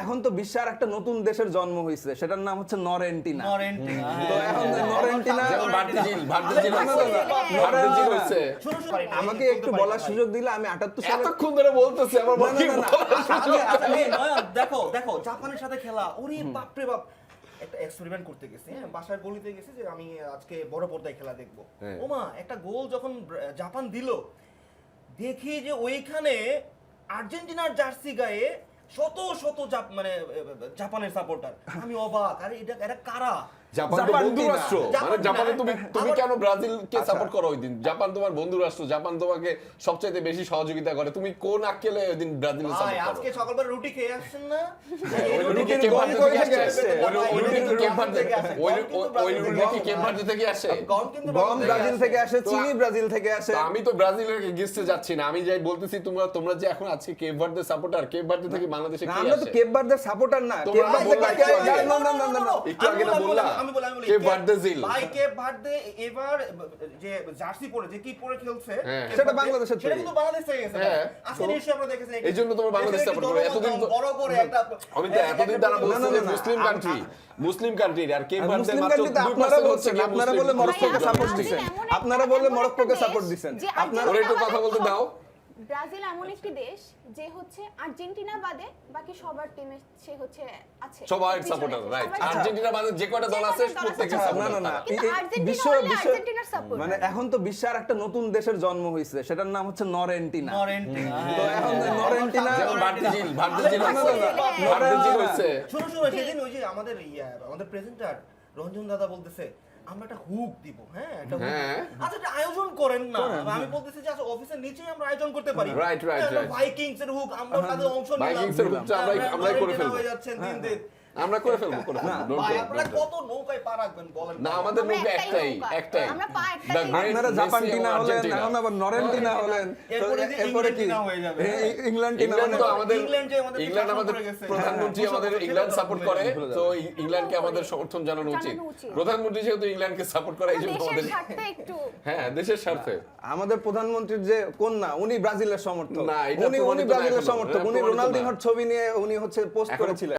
এখন তো বিশ্বের একটা নতুন দেশের জন্ম হয়েছে, সেটার নাম হচ্ছে নরেন্টিনা। তো এখন নরেন্টিনা হচ্ছে। আমাকে একটু বলার সুযোগ দিলে আমি 78 সালে এতক্ষণ ধরে বলতেছি আমার বলছি দেখো দেখো জাপানের সাথে খেলা, ওরে বাপ রে বাপ। একটা এক্সপেরিমেন্ট করতে গেছি, হ্যাঁ, বাসার গলিতে গেছি যে আমি আজকে বড় পর্দায় খেলা দেখবো। ওমা একটা গোল যখন জাপান দিল, দেখি যে ওইখানে আর্জেন্টিনার জার্সি গায়ে শত শত মানে জাপানের সাপোর্টার। আমি অবাক, আরে এটা কারা? জাপান তো বন্ধু রাষ্ট্র, মানে জাপানে তুমি কেন ব্রাজিলকে সাপোর্ট করো ওই দিন? জাপান তোমার বন্ধু রাষ্ট্র, জাপান তোমাকে সবচেয়ে বেশি সহযোগিতা করে, তুমি কোন আক্কেলে ওই দিন ব্রাজিলের সাপোর্ট করো? আজকে সকালবেলা রুটি খেয়ে আসছেন না? ওই রুটি কি কেপ ভার্দে থেকে আসে? ওই রুটি কি কেপ ভার্দে থেকে আসে? গম ব্রাজিল থেকে আসে, চিনি ব্রাজিল থেকে আসে। তো আমি তো ব্রাজিলের এগেইনস্টে যাচ্ছি না, আমি যাই বলতেছি তোমরা যে এখন আজকে Cape Verde supporter, Cape Verde থেকে বাংলাদেশে কি আসে? আমরা তো কেপ ভার্দের সাপোর্টার না। কেপ ভার্দে একটু আগে না বললাম কেপ ভার্দে জিল ভাই, কেপ ভার্দে এবার যে জার্সি পরে যে কি পরে খেলছে সেটা বাংলাদেশের সেটা কিন্তু বাংলাদেশ থেকে গেছে। আজকে নিশ্চয়ই আপনারা দেখেছেন, এইজন্য তোমরা বাংলাদেশ সাপোর্ট করো। এতদিন তো বড় করে একটা আমি তো এতদিন তারা বলছে যে মুসলিম কান্ট্রি আর কেপ ভার্দে মাত্র 2% হচ্ছে কি আপনারা বলে মরক্কোকে সাপোর্ট দিবেন, আপনারা বলে মরক্কোকে সাপোর্ট দিবেন। আপনারা ওরে একটু কথা বলতে দাও। ব্রাজিল এমন একটি দেশ যে হচ্ছে আর্জেন্টিনা বাদে বাকি সবার টিমে সে হচ্ছে আছে, সবাই সাপোর্টার, রাইট? আর্জেন্টিনা বাদে যে কয়টা দল আছে প্রত্যেকটা না সাপোর্টার। না না, বিশ্ব আর্জেন্টিনার সাপোর্ট মানে এখন তো বিশ্বের একটা নতুন দেশের জন্ম হয়েছে, সেটার নাম হচ্ছে নরেন্টিনা। তো এখন নরেন্টিনা যেমন ভার্দে হচ্ছে। শুনো সেদিন ওই যে আমাদের প্রেজেন্টার রঞ্জন দাদা বলতেছে আমরা একটা হুক দিব, হ্যাঁ একটা হুক। আচ্ছা এটা আয়োজন করেন না, আমি বলতেছি যে আচ্ছা অফিসের নিচেই আমরা আয়োজন করতে পারি। রাইট ভাইকিংস এর হুক আমরা তাদের অংশ নিলাম, ভাইকিংস এর হুকটা আমরাই করে ফেলবো, হয়ে যাচ্ছেন দিন দিন। আমরা করে ফেলবো। ভাই আপনারা কত নৌকায় পা রাখবেন বলেন? না আমাদের নৌকা একটাই। আমরা পা একটাই। আপনারা জাপানটিনা হলেন, এখন আবার নরেন্টিনা হলেন, এরপরে কি ইংল্যান্ডটিনা? ইংল্যান্ড আমাদের প্রধানমন্ত্রী আমাদের ইংল্যান্ড সাপোর্ট করে, তো ইংল্যান্ডকে আমাদের সমর্থন জানানো উচিত। প্রধানমন্ত্রী যেহেতু ইংল্যান্ডকে সাপোর্ট করে, এই জন্য আমাদের হ্যাঁ দেশের স্বার্থে। আমাদের প্রধানমন্ত্রীর যে কন্যা, উনি ব্রাজিলের সমর্থক। না, এটা উনি ব্রাজিলের সমর্থক। উনি রোনালদিনোর ছবি নিয়ে উনি হচ্ছে পোস্ট করেছিলেন।